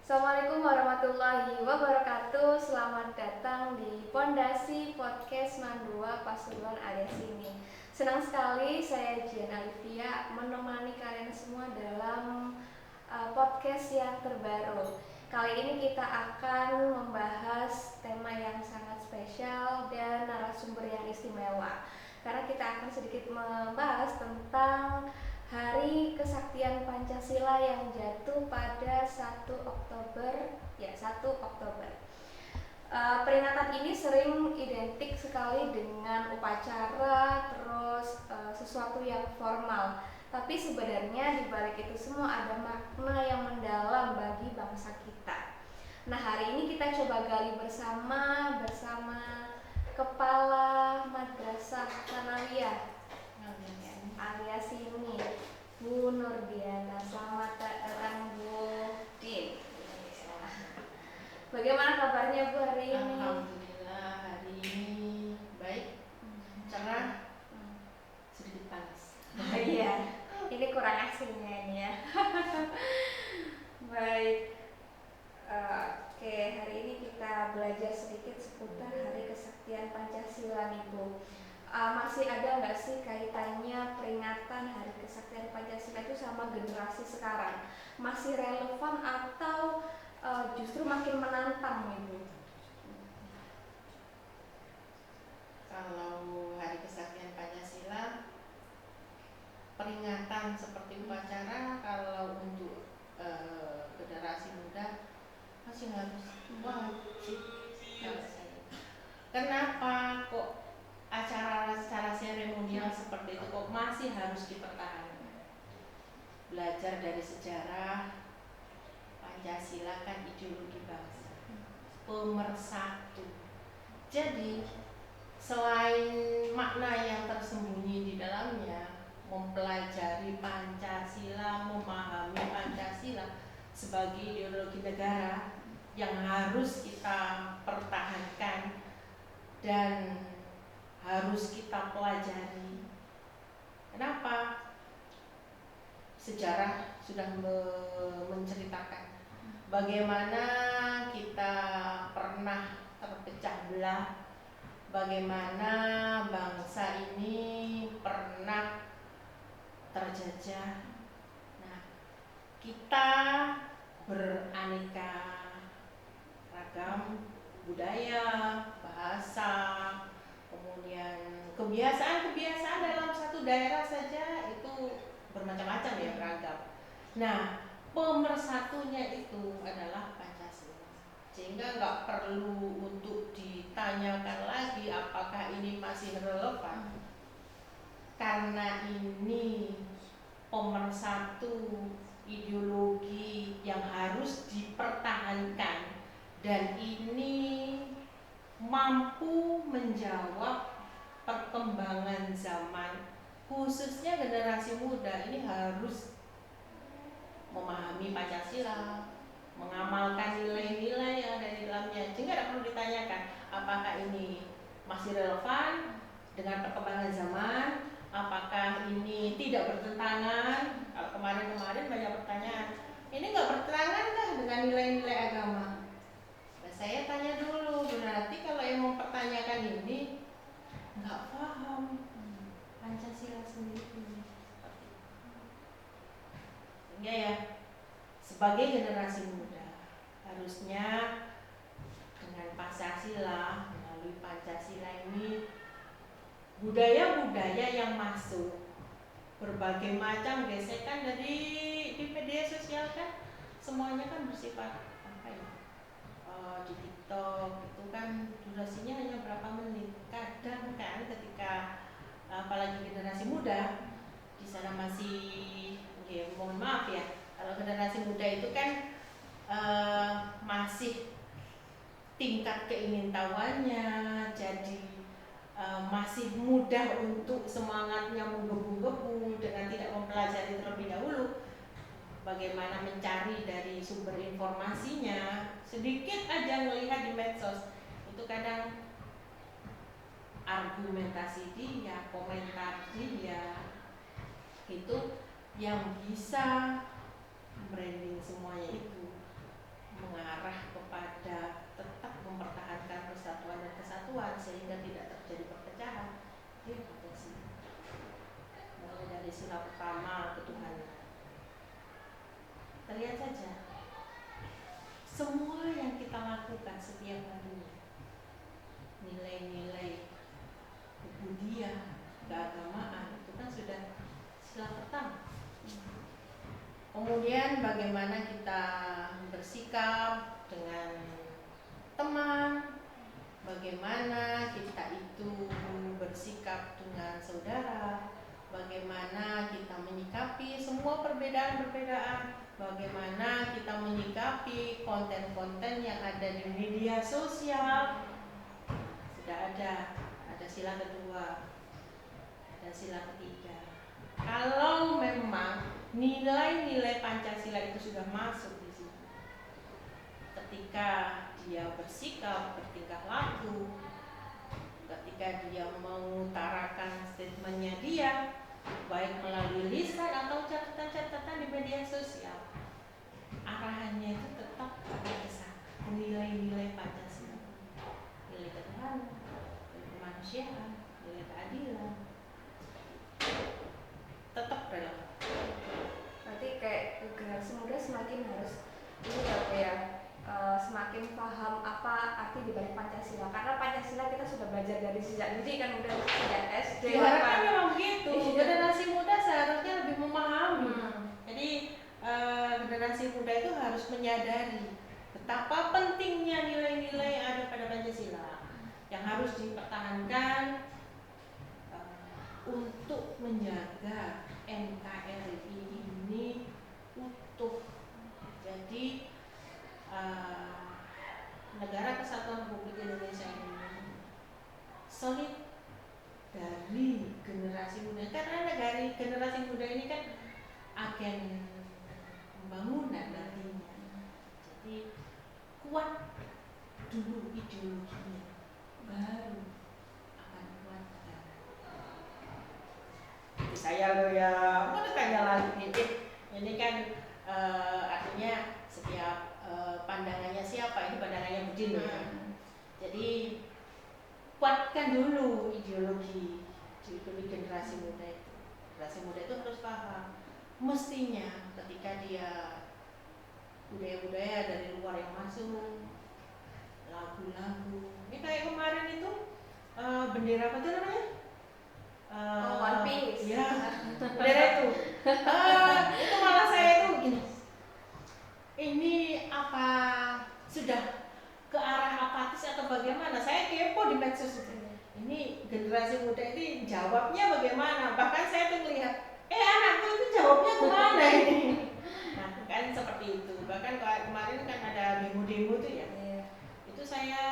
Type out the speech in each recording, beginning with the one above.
Assalamualaikum warahmatullahi wabarakatuh. Selamat datang di Pondasi Podcast Mandua Pasuruan alias ini. Senang sekali saya Jian Alivia menemani kalian semua dalam podcast yang terbaru. Kali ini kita akan membahas tema yang sangat spesial dan narasumber yang istimewa. Karena kita akan sedikit membahas tentang Hari Kesaktian Pancasila yang jatuh pada 1 Oktober, ya 1 Oktober. Peringatan ini sering identik sekali dengan upacara, terus sesuatu yang formal. Tapi sebenarnya di balik itu semua ada makna yang mendalam bagi bangsa kita. Nah, hari ini kita coba gali bersama Kepala Madrasah Tsanawiyah alias ini, Bu Nurdiana. Selamat datang Bu Din. Bagaimana kabarnya Bu hari ini? Alhamdulillah hari ini baik, cerah, sedikit panas. Iya, ini kurang aslinya ini ya. Baik. Oke, hari ini kita belajar sedikit seputar Hari Kesaktian Pancasila nih Bu. Masih ada nggak sih kaitannya peringatan Hari Kesaktian Pancasila itu sama generasi sekarang? Masih relevan atau justru makin menantang nih Bu? Kalau Hari Kesaktian Pancasila, peringatan seperti upacara, kalau untuk generasi muda masih harus wajib kalau saya. Kenapa kok acara secara seremonial seperti itu kok masih harus dipertahankan? Belajar dari sejarah, Pancasila kan ideologi bangsa, pemersatu. Jadi selain makna yang tersembunyi di dalamnya, mempelajari Pancasila, memahami Pancasila sebagai ideologi negara yang harus kita pertahankan dan harus kita pelajari. Kenapa? Sejarah sudah menceritakan bagaimana kita pernah terpecah belah, bagaimana bangsa ini pernah terjajah. Nah, kita beraneka ragam budaya, bahasa, kemudian kebiasaan dalam satu daerah saja itu bermacam-macam ya, beragam. Nah, pemersatunya itu adalah Pancasila, sehingga nggak perlu untuk ditanyakan lagi apakah ini masih relevan, karena ini pemersatu ideologi yang harus dipertahankan dan ini mampu menjawab perkembangan zaman, khususnya generasi muda ini harus memahami Pancasila, mengamalkan nilai-nilai yang ada di dalamnya, sehingga tidak perlu ditanyakan apakah ini masih relevan dengan perkembangan zaman, apakah ini tidak bertentangan. Kalau kemarin-kemarin banyak pertanyaan, ini nggak bertentangan kah dengan nilai-nilai agama? Nah, saya tanya dulu, berarti kalau yang mempertanyakan ini nggak paham Pancasila sendiri. Sehingga ya, sebagai generasi muda harusnya dengan Pancasila, melalui Pancasila ini budaya-budaya yang masuk, berbagai macam gesekan dari di media sosial kan semuanya kan bersifat apa ya, di TikTok itu kan durasinya hanya berapa menit. Kadang kan ketika apalagi generasi muda di sana masih, ya mohon maaf ya, kalau generasi muda itu kan masih tingkat keingintahuannya jadi masih mudah untuk semangatnya menggebu-gebu dengan tidak mempelajari terlebih dahulu bagaimana mencari dari sumber informasinya. Sedikit aja melihat di medsos itu kadang argumentasi dia, komentar dia itu yang bisa branding semuanya itu, saja. Semua yang kita lakukan setiap harinya, nilai-nilai kebudayaan, keagamaan itu kan sudah sila pertama. Kemudian bagaimana kita bersikap dengan teman, bagaimana kita itu bersikap dengan saudara, bagaimana kita menyikapi semua perbedaan-perbedaan, bagaimana kita menyikapi konten-konten yang ada di media sosial. Sudah ada sila kedua, ada sila ketiga. Kalau memang nilai-nilai Pancasila itu sudah masuk di situ, ketika dia bersikap, bertingkah laku, ketika dia mengutarakan statementnya dia, baik melalui lisan atau catatan-catatan di media sosial, arahannya itu tetap pada nilai-nilai Pancasila, nilai ketuhanan, nilai kemanusiaan, nilai keadilan, tetap relevan. Berarti kayak generasi muda semakin harus ini ya, semakin paham apa arti dibalik Pancasila, karena Pancasila kita sudah belajar dari sejak dini kan, udah sejak SD. Diharapkan memang begitu. Generasi muda seharusnya lebih memahami. Jadi generasi muda itu harus menyadari betapa pentingnya nilai-nilai yang ada pada Pancasila yang harus dipertahankan untuk menjaga NKRI ini utuh. Jadi negara Kesatuan Republik Indonesia ini solid dari generasi muda, karena dari generasi muda ini kan agen pembangunan nantinya. Jadi kuat dulu ideologinya, baru akan kuat negara. Itu saya loh ya, mau tanya lagi ini kan artinya setiap pandangannya siapa, ini pandangannya Budin ya. Jadi kuatkan dulu ideologi generasi muda itu. Generasi muda itu harus paham, mestinya ketika dia budaya-budaya dari luar yang masuk, lagu-lagu. Ini kayak kemarin itu bendera apa itu namanya? One Piece. Ya, bendera itu. Itu malah saya itu begini. Ini apa sudah ke arah apatis atau bagaimana? Saya kepo di medsos itu. Ini generasi muda ini jawabnya bagaimana? Bahkan saya tuh melihat, anakku itu jawabnya kemana ini? Nah, kan seperti itu. Bahkan kemarin kan ada demo-demo tuh ya. Itu saya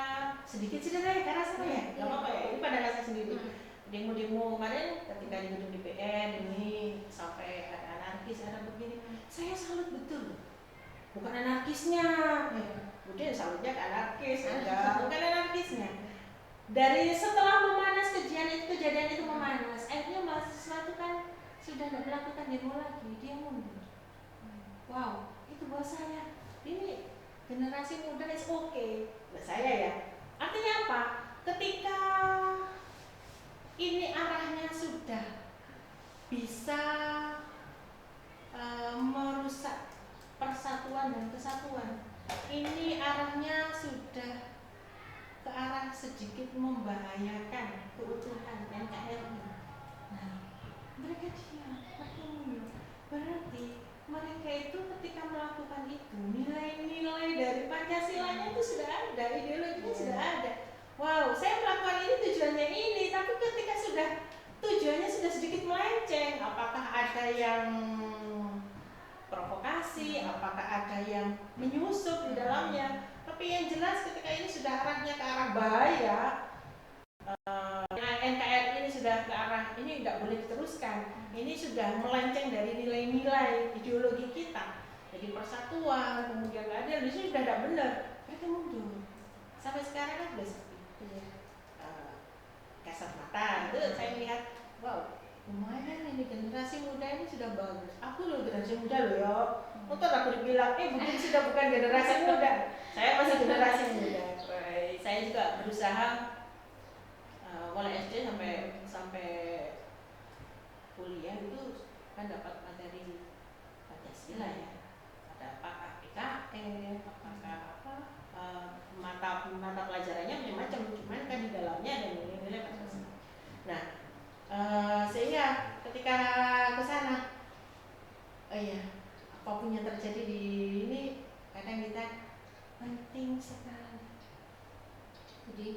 sedikit cedera karena sama ya, nggak apa-apa ya. Ini pada rasa sendiri. Demo-demo kemarin ketika di gedung DPR ini sampai ada anarkis, ada begini. Saya salut betul. Bukan anarkisnya, kemudian salutnya ke anarkis, bukan anarkisnya. Dari setelah memanas kejadian itu memanas, akhirnya mahasiswa itu kan sudah tidak melakukan demo lagi, dia mundur. Wow, itu buat saya ini generasi muda is okay. Buat saya ya, artinya apa? Ketika ini arahnya sudah bisa merusak persatuan dan kesatuan, ini arahnya sudah ke arah sedikit membahayakan keutuhan NKRI. Nah, mereka diam, mereka mundur. Berarti mereka itu ketika melakukan itu, nilai-nilai dari Pancasilanya itu sudah ada, ideologinya sudah ada. Wow, saya melakukan ini tujuannya ini, tapi ketika sudah tujuannya sudah sedikit melenceng, apakah ada yang provokasi, apakah ada yang menyusup di dalamnya, tapi yang jelas ketika ini sudah arahnya ke arah bahaya, NKRI ini sudah ke arah ini tidak boleh diteruskan, ini sudah melenceng dari nilai-nilai ideologi kita, jadi persatuan, kemudian keadilan, itu sudah tidak benar, mereka mundur. Sampai sekarang kan sudah seperti kasat mata, itu saya lihat, wow, lumayan ini generasi muda ini sudah bagus. Aku loh generasi muda loh ya. Untuk aku dibilang, mungkin sudah bukan generasi muda. Saya masih generasi muda. Saya juga berusaha mulai SD sampai kuliah itu kan dapat materi Pancasila ya. Ada apakah PKN, apakah mata pelajarannya macam-macam, cuman kan di dalamnya ada nilai-nilai Pancasila. Nah, sehingga ketika ke sana, apapun yang terjadi di ini kadang kita penting sekali. Jadi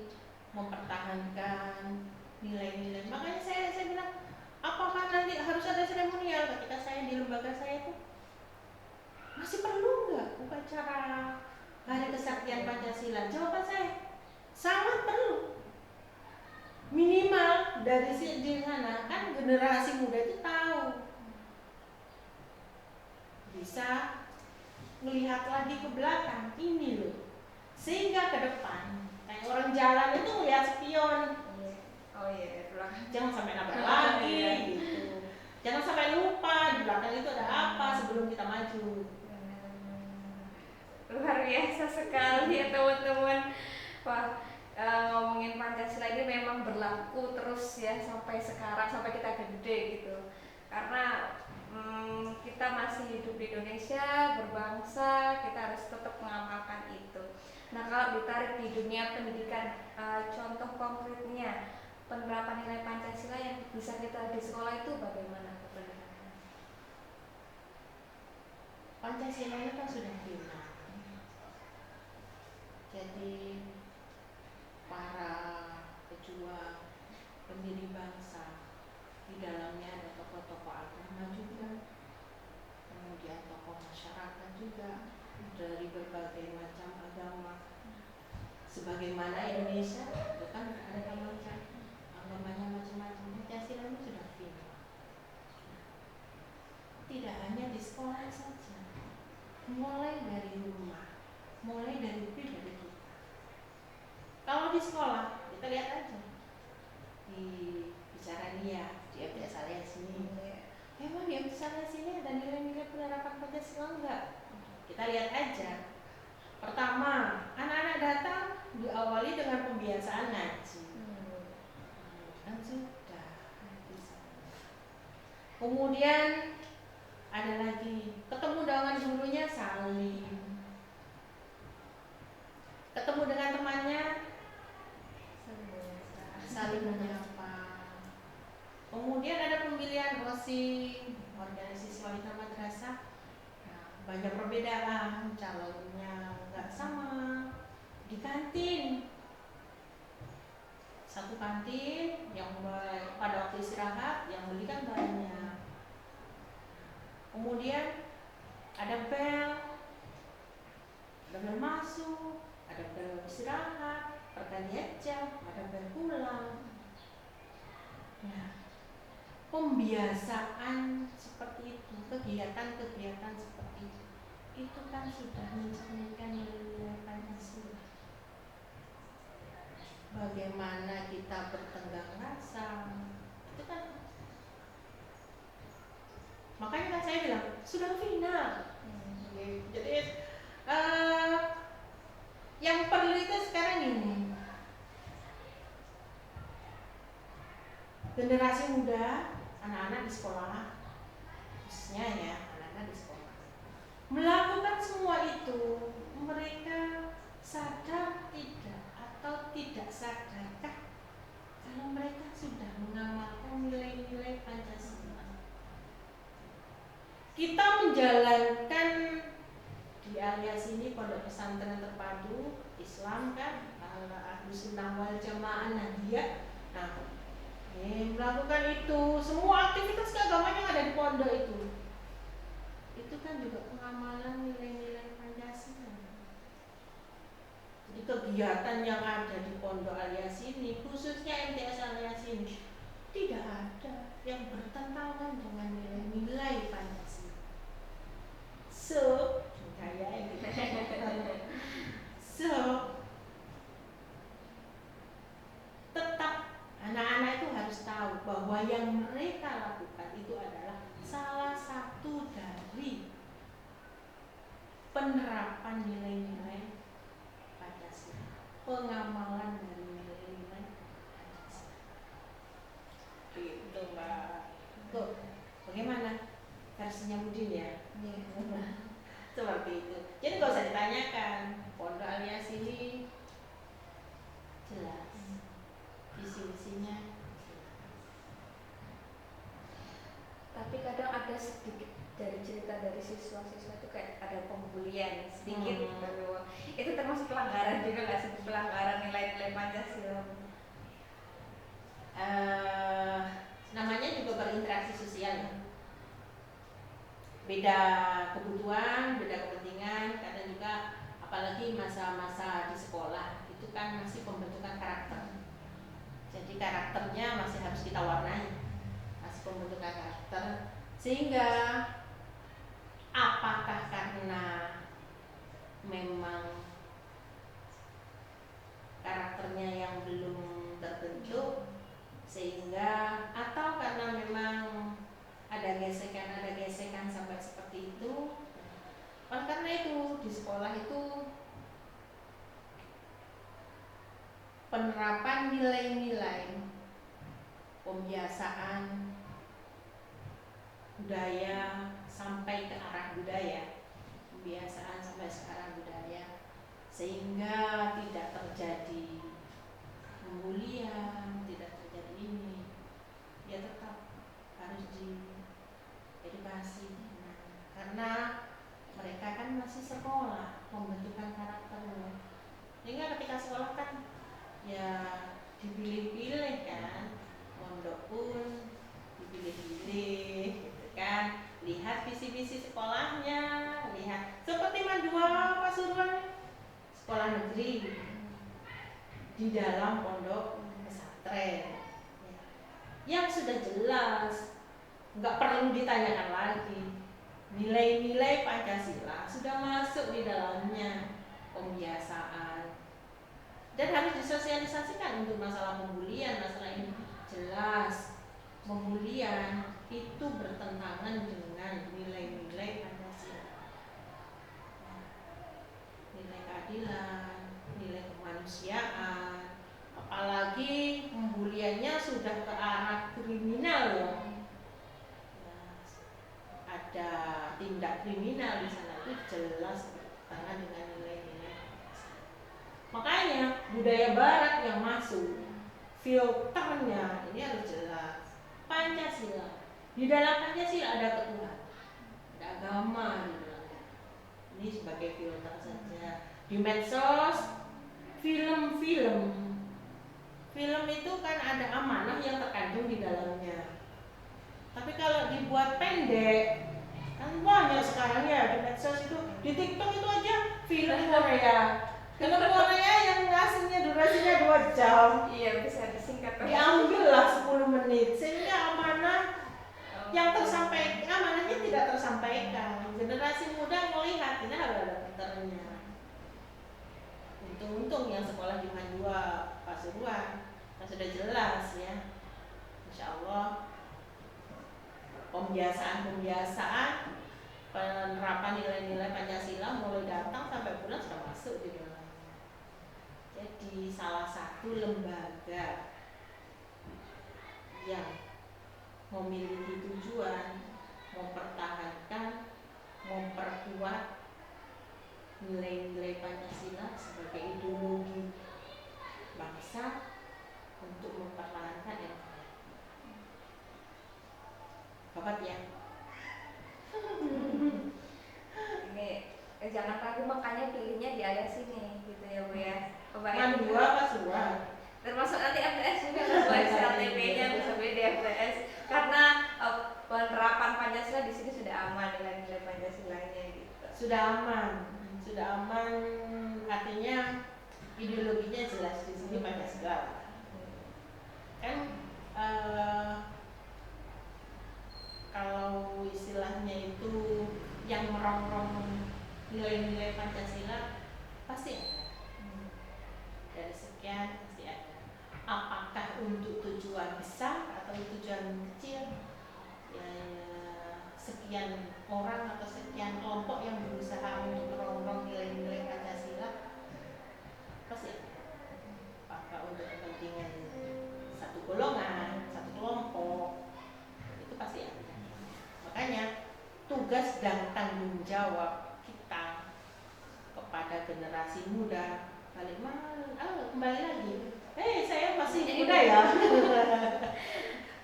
mempertahankan nilai-nilai. Makanya saya bilang, apakah nanti harus ada seremonial ketika saya di lembaga saya itu masih perlu nggak upacara Hari Kesaktian Pancasila? Jawaban saya sangat perlu. Minimal dari di sana kan generasi muda itu tahu, bisa melihat lagi ke belakang ini loh, sehingga ke depan kayak orang jalan itu melihat spion. Jangan sampai nabrak lagi gitu. Jangan sampai lupa di belakang itu ada apa sebelum kita maju. Luar biasa sekali ya teman-teman. Wah, ngomongin Pancasila ini memang berlaku terus ya sampai sekarang, sampai kita gede gitu. Karena kita masih hidup di Indonesia, berbangsa, kita harus tetap mengamalkan itu. Nah, kalau ditarik di dunia pendidikan, contoh konkretnya penerapan nilai Pancasila yang bisa kita di sekolah itu bagaimana? Pancasila itu kan sudah final. Jadi para pejuang pendiri bangsa di dalamnya ada tokoh-tokoh agama juga, kemudian tokoh masyarakat juga dari berbagai macam agama. Sebagaimana Indonesia itu kan ada macam agamanya macam-macam. Pancasila itu sudah final. Tidak hanya di sekolah saja, mulai dari rumah, mulai dari pribadi kita. Kalau di sekolah kita lihat aja di bicara dia di FDS Alias ini, emang di FDS Alias ini ada nilai-nilai penerapan Pancasila enggak? Kita lihat aja. Pertama, anak-anak datang diawali dengan pembiasaan ngaji. Kan sudah. Kemudian ada lagi ketemu dengan gurunya salim, ketemu dengan temannya saling menyapa. Kemudian ada pemilihan OSIS, organisasi wanita madrasah. Nah, banyak perbedaan, calonnya nggak sama. Di kantin, satu kantin yang pada waktu istirahat yang beli kan banyak. Kemudian ada bel masuk, ada bel istirahat, pergantian jam, ada bel pulang. Nah, pembiasaan seperti itu, kegiatan-kegiatan seperti itu kan sudah mencerminkan nilai Pancasila. Bagaimana kita bertenggang rasa, itu kan. Makanya kan saya bilang sudah final. Jadi yang perlu itu sekarang ini generasi muda, anak-anak di sekolah, khususnya ya anak-anak di sekolah, melakukan semua itu. Mereka sadar tidak atau tidak sadarkah kalau mereka sudah mengamalkan nilai-nilai Pancasila? Kita menjalankan di Alias ini Pondok Pesantren Terpadu Islam kan, Ahlus Sunnah wal Jamaah Nahdiyah. Nah, melakukan itu, semua aktivitas keagamaan yang ada di pondok itu kan juga pengamalan nilai-nilai Pancasila. Jadi kegiatan yang ada di Pondok Alias ini, khususnya MTS Alias ini, tidak ada yang bertentangan dengan nilai-nilai Pancasila. Tetap anak-anak itu harus tahu bahwa yang mereka lakukan itu adalah salah satu dari penerapan nilai-nilai Pancasila, pengamalan dari nilai-nilai Pancasila. Gitu Mbak. Tuh, bagaimana versinya Budin ya? Seperti itu. Jadi nggak usah ditanyakan. Pondok Alias ini jelas visi-misinya. Tapi kadang ada sedikit dari cerita dari siswa-siswa itu kayak ada pembulian sedikit gitu. Itu termasuk pelanggaran juga nggak sih, pelanggaran nilai-nilai Pancasila? Namanya juga berinteraksi sosial ya. Beda kebutuhan, beda kepentingan, kadang juga apalagi masa-masa di sekolah itu kan masih pembentukan karakter. Jadi karakternya masih harus kita warnai, masih pembentukan karakter. Sehingga apakah karena memang karakternya yang belum terbentuk, sehingga atau karena memang ada gesekan sampai seperti itu. Oleh karena itu di sekolah itu penerapan nilai-nilai pembiasaan budaya sampai ke arah budaya, pembiasaan sampai ke arah budaya, sehingga tidak terjadi pembulian, tidak terjadi ini, ya tetap harus diedukasi. Karena mereka kan masih sekolah, pembentukan karakternya. Sehingga ketika sekolah kan ya dipilih-pilih kan, mondok pun dipilih-pilih gitu kan. Lihat visi-visi sekolahnya, lihat seperti Mandua Pasuruan, sekolah negeri di dalam pondok pesantren yang sudah jelas, nggak perlu ditanyakan lagi. Nilai-nilai Pancasila sudah masuk di dalamnya, pembiasaan, dan harus disosialisasikan untuk masalah pembulian. Masalah ini jelas, pembulian itu bertentangan dengan nilai-nilai Pancasila, nilai keadilan, nilai kemanusiaan. Apalagi pembuliannya sudah ke arah kriminal ya. Ada tindak kriminal di sana, itu jelas bertentangan dengan nilai-nilai. Makanya budaya barat yang masuk, filternya ini harus jelas. Pancasila, di dalam Pancasila ada ketuhanan, ada agama di dalamnya. Ini sebagai filter saja. Di medsos, film itu kan ada amanah yang terkandung di dalamnya. Tapi kalau dibuat pendek, kan banyak sekarang ya di medsos itu, di TikTok itu aja film Korea. Film Korea yang aslinya durasinya 2 jam. Iya, bisa disingkat. Diambil lah 10 menit sehingga amanah yang tersampaikan, amanahnya tidak tersampaikan. Generasi muda melihat ini harus ada filternya. Untung yang sekolah di Mandua Pasuruan sudah jelas ya, insya Allah pembiasaan penerapan nilai-nilai Pancasila mulai datang sampai bulan sudah masuk di dalam. Jadi salah satu lembaga yang memiliki tujuan mempertahankan, memperkuat nilai-nilai Pancasila sebagai ideologi bangsa untuk mempertahankan NKRI. Kabat ya. Ini jangan ragu, makanya pilihnya di Alias ini gitu ya Bu ya. Mandua Pasuruan. Termasuk nanti FTS juga sesuai SLTP-nya bisa beda FTS karena penerapan Pancasila di sini sudah aman dengan nilai Pancasilanya gitu. Sudah aman artinya ideologinya jelas di sini Pancasila. Kan kalau istilahnya itu yang merongrong nilai-nilai Pancasila pasti ada. Dari sekian pasti ada. Apakah untuk tujuan besar atau tujuan kecil? Ya, sekian orang atau sekian kelompok yang berusaha untuk merongrong nilai-nilai Pancasila pasti ada. Apakah untuk kepentingan satu golongan, satu kelompok, itu pasti ada. Makanya tugas dan tanggung jawab kita generasi muda balik kembali lagi. Saya masih muda ya.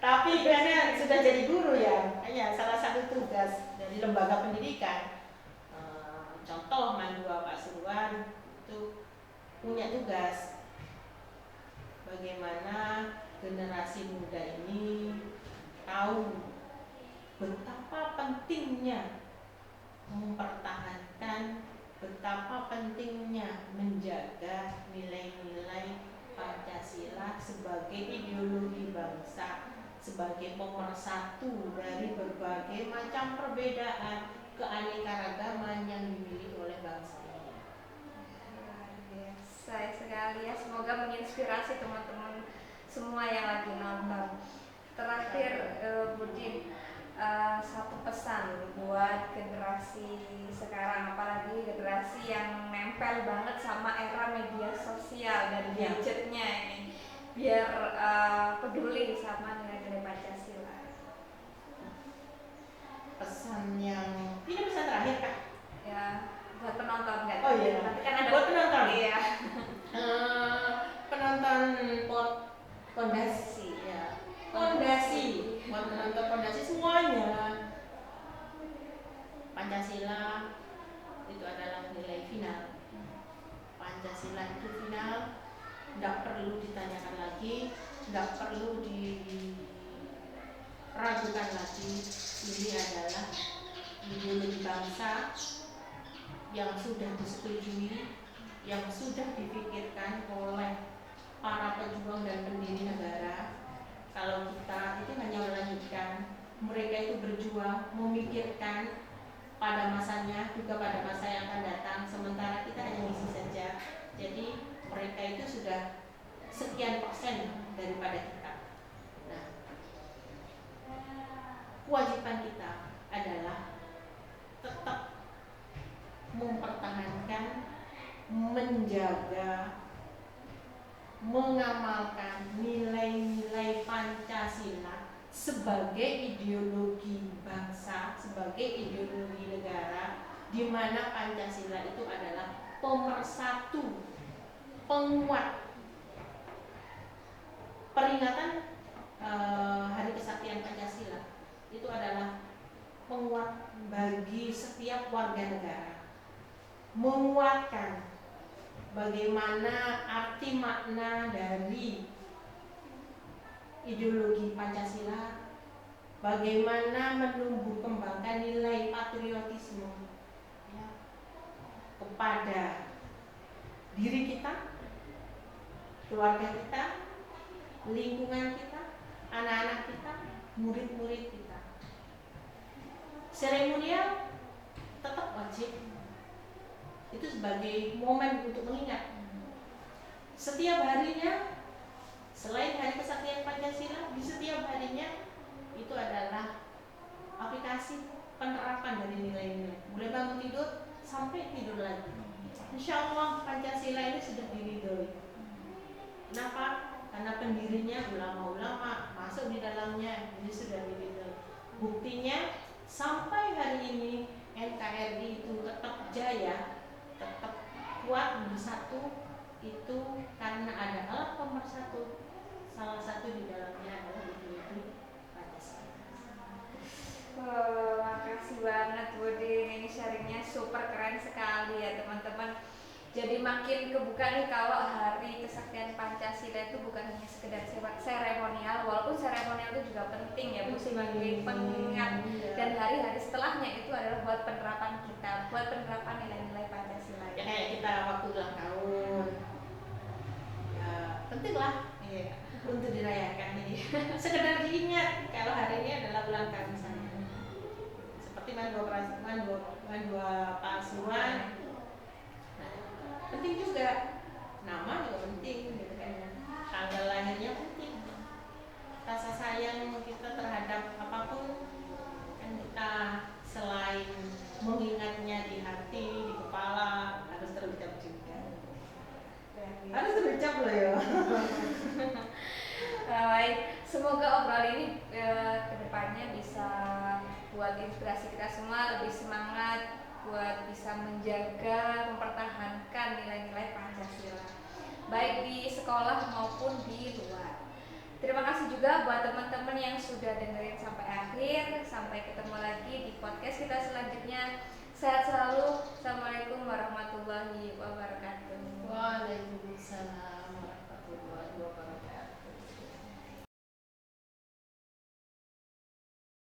Tapi karena sudah jadi guru ya, hanya salah satu tugas dari lembaga pendidikan. Contoh Mandua Pasuruan itu punya tugas bagaimana generasi muda ini tahu betapa pentingnya mempertahankan, betapa pentingnya menjaga nilai-nilai Pancasila sebagai ideologi bangsa, sebagai pemersatu dari berbagai macam perbedaan keanekaragaman yang dimiliki oleh bangsa ini. Saya sekali ya, semoga menginspirasi teman-teman semua yang lagi nonton. Terakhir Budi, satu pesan buat generasi sekarang, apalagi generasi yang nempel banget sama era media sosial dan gadgetnya ini, biar peduli sama nilai-nilai Pancasila. Pesan yang ini pesan terakhir Kak? Ya, buat penonton kan? Oh iya. Nanti kan ada buat penonton. Iya. Penonton Pondasi ya. Pondasi. Buat penonton Pondasi semuanya. Pancasila itu adalah nilai final. Pancasila itu final, tidak perlu ditanyakan lagi, tidak perlu diragukan lagi. Ini adalah ideologi bangsa yang sudah disetujui, yang sudah dipikirkan oleh para pejuang dan pendiri negara. Kalau kita itu hanya melanjutkan, mereka itu berjuang, memikirkan pada masanya, juga pada masa yang akan datang, sementara kita hanya ngisi saja. Jadi mereka itu sudah sekian persen daripada kita. Nah, kewajiban kita adalah tetap mempertahankan, menjaga, mengamalkan nilai-nilai Pancasila sebagai ideologi bangsa, sebagai ideologi negara, di mana Pancasila itu adalah pemersatu, penguat. Peringatan Hari Kesaktian Pancasila itu adalah penguat bagi setiap warga negara, menguatkan bagaimana arti makna dari ideologi Pancasila, bagaimana menumbuh kembangkan nilai patriotisme ya, kepada diri kita, keluarga kita, lingkungan kita, anak-anak kita, murid-murid kita. Seremonial tetap wajib. Itu sebagai momen untuk mengingat. Setiap harinya, selain Hari Kesaktian Pancasila, di setiap harinya itu adalah aplikasi penerapan dari nilai-nilai. Mulai bangun tidur sampai tidur lagi. Insya Allah Pancasila ini sudah diridhoi. Kenapa? Karena pendirinya ulama-ulama masuk di dalamnya, ini sudah diridhoi. Buktinya sampai hari ini NKRI itu tetap jaya, tetap kuat bersatu, itu karena ada alat pemersatu. Salah satu di dalamnya adalah ideologi Pancasila. Makasih banget Budi, ini sharingnya super keren sekali ya teman-teman. Jadi makin kebuka nih kalau Hari Kesaktian Pancasila itu bukan hanya sekedar seremonial, walaupun seremonial itu juga penting ya Bu, sebagai pengingat, dan hari-hari setelahnya itu adalah buat penerapan kita, buat penerapan nilai-nilai Pancasila. Ya kayak kita waktu ulang tahun, ya penting lah untuk dirayakan ini. Sekedar diingat kalau hari ini adalah ulang tahun saya. Seperti Mandua Pasuruan. Penting juga, nama juga penting gitu kan ya. Tanggal lahirnya penting. Rasa sayang kita terhadap apapun kan kita selain mengingatnya di hati, di kepala, harus terucap juga. Harus terucap loh ya. Baik, semoga obrolan ini kedepannya bisa buat inspirasi kita semua lebih semangat buat bisa menjaga, mempertahankan nilai-nilai Pancasila, baik di sekolah maupun di luar. Terima kasih juga buat teman-teman yang sudah dengerin sampai akhir. Sampai ketemu lagi